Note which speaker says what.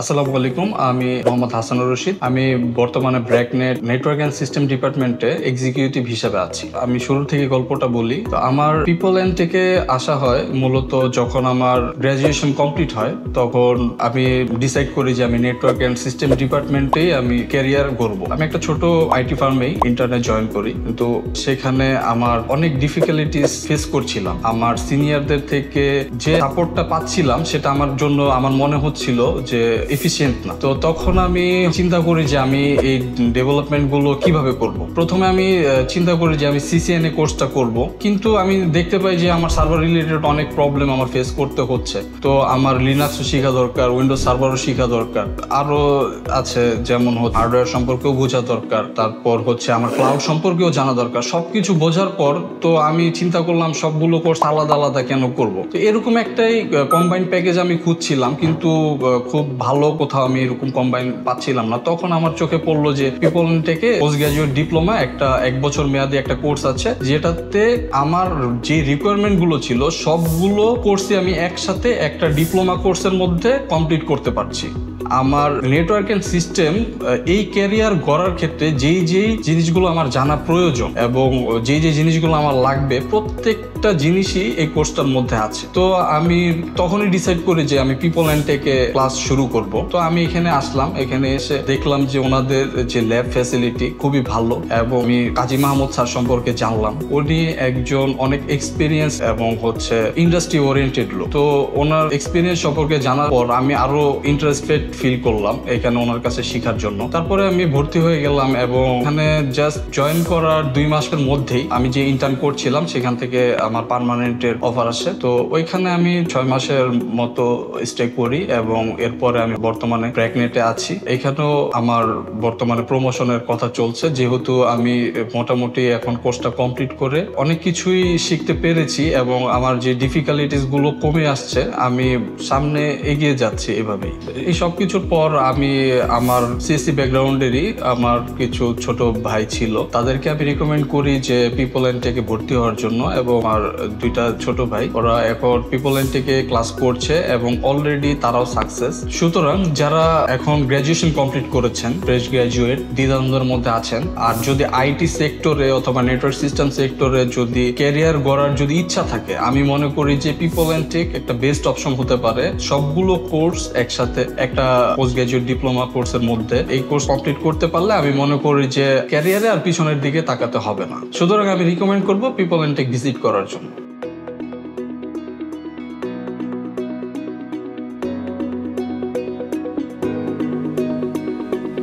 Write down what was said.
Speaker 1: আসসালামু আলাইকুম, আমি মোহাম্মদ হাসানুর রশিদ। আমি বর্তমানে ব্র্যাকনেট নেটওয়ার্ক অ্যান্ড সিস্টেম ডিপার্টমেন্টে এক্সিকিউটিভ হিসেবে আছি। আমি শুরু থেকে গল্পটা বলি। তো আমার পিপল এন্ড থেকে আসা হয় মূলত যখন আমার গ্র্যাজুয়েশন কমপ্লিট হয়, তখন আমি ডিসাইড করি যে আমি নেটওয়ার্ক অ্যান্ড সিস্টেম ডিপার্টমেন্টেই আমি ক্যারিয়ার গড়ব। আমি একটা ছোট আইটি ফার্মেই ইন্টারনেট জয়েন করি, কিন্তু সেখানে আমার অনেক ডিফিকাল্টিস ফেস করছিলাম। আমার সিনিয়রদের থেকে যে সাপোর্টটা পাচ্ছিলাম সেটা আমার জন্য আমার মনে হচ্ছিল যে এফিশিয়েন্ট না। তো তখন আমি চিন্তা করি যে আমি এই ডেভেলপমেন্ট গুলো কিভাবে করব। প্রথমে আমি চিন্তা করি যে আমি সিসিএনএ কোর্সটা করব, কিন্তু আমি দেখতে পাই যে আমার সার্ভার রিলেটেড অনেক প্রবলেম আমার ফেস করতে হচ্ছে। তো আমার লিনাক্সও শেখা দরকার, উইন্ডোজ সার্ভারও শেখা দরকার, আরো আছে যেমন হার্ডওয়্যার সম্পর্কেও বোঝা দরকার, তারপর হচ্ছে আমার ক্লাউড সম্পর্কেও জানা দরকার। সবকিছু বোঝার পর তো আমি চিন্তা করলাম সবগুলো কোর্স আলাদা আলাদা কেন করব। তো এরকম একটাই কম্বাইন্ড প্যাকেজ আমি খুঁজছিলাম, কিন্তু খুব ভালো কোথাও আমি এরকম কম্বাইন পাচ্ছিলাম না। তখন আমার চোখে পড়লো যে পিপল থেকে পোস্ট গ্রাজুয়েট ডিপ্লোমা একটা 1 বছর মেয়াদী একটা কোর্স আছে, যেটাতে আমার যে রিকোয়ারমেন্ট গুলো ছিল সবগুলো কোর্সই আমি একসাথে একটা ডিপ্লোমা কোর্সের মধ্যে কমপ্লিট করতে পারছি। আমার নেটওয়ার্ক অ্যান্ড সিস্টেম এই ক্যারিয়ার গড়ার ক্ষেত্রে যেই জিনিসগুলো আমার জানা প্রয়োজন এবং যেই জিনিসগুলো আমার লাগবে, প্রত্যেকটা জিনিসই এই কোর্সটার মধ্যে আছে। তো আমি তখনই ডিসাইড করি যে আমি পিপল অ্যান্ড টেকে ক্লাস শুরু করব। তো আমি এখানে আসলাম, এখানে এসে দেখলাম যে ওনাদের যে ল্যাব ফ্যাসিলিটি খুবই ভালো, এবং আমি কাজী মাহমুদ স্যার সম্পর্কে জানলাম। উনি একজন অনেক এক্সপিরিয়েন্স এবং হচ্ছে ইন্ডাস্ট্রি ওরিয়েন্টেড লোক। তো ওনার এক্সপিরিয়েন্স সম্পর্কে জানার পর আমি আরো ইন্টারেস্টেড ফিল করলাম এখানে ওনার কাছে শেখার জন্য। তারপরে আমি ভর্তি হয়ে গেলাম, এবং এখানে জাস্ট জয়েন করার 2 মাসের মধ্যেই আমি যে ইন্টার্ন করছিলাম সেখান থেকে আমার পার্মানেন্টের অফার আসে। তো ওইখানে আমি 6 মাসের মতো স্টে করি, এবং এরপরে আমি বর্তমানে ব্র্যাকনেটে আছি। এখানেও আমার বর্তমানে প্রমোশনের কথা চলছে, যেহেতু আমি মোটামুটি এখন কোর্সটা কমপ্লিট করে অনেক কিছুই শিখতে পেরেছি এবং আমার যে ডিফিকাল্টিস গুলো কমে আসছে, আমি সামনে এগিয়ে যাচ্ছি এভাবেই। এই সব কিছুর পর আমি আমার সিএসসি ব্যাকগ্রাউন্ডেরই আমার কিছু ছোট ভাই ছিল, তাদেরকে আমি রিকমেন্ড করি যে পিপল এন্ড টেকে ভর্তি হওয়ার জন্য, এবং আমার 2টা ছোট ভাই ওরা এখন পিপল এন্ড টেকে ক্লাস করছে এবং অলরেডি তারাও সাকসেস। সুতরাং যারা এখন গ্র্যাজুয়েশন কমপ্লিট করেছেন, ফ্রেশ গ্র্যাজুয়েট, দ্বিধাদ্বন্দ্বের মধ্যে আছেন, আর যদি আইটি সেক্টরে অথবা নেটওয়ার্ক সিস্টেম সেক্টরে যদি ক্যারিয়ার গড়ার যদি ইচ্ছা থাকে, আমি মনে করি যে পিপল এন্ড টেক একটা বেস্ট অপশন হতে পারে। সবগুলো কোর্স একসাথে একটা পোস্ট গ্রাজুয়েট ডিপ্লোমা কোর্সের মধ্যে এই কোর্স কমপ্লিট করতে পারলে আমি মনে করি যে ক্যারিয়ারে আর পিছনের দিকে তাকাতে হবে না। সুতরাং আমি রিকমেন্ড করবো পিপল এন্ড টেক ভিজিট করার জন্য।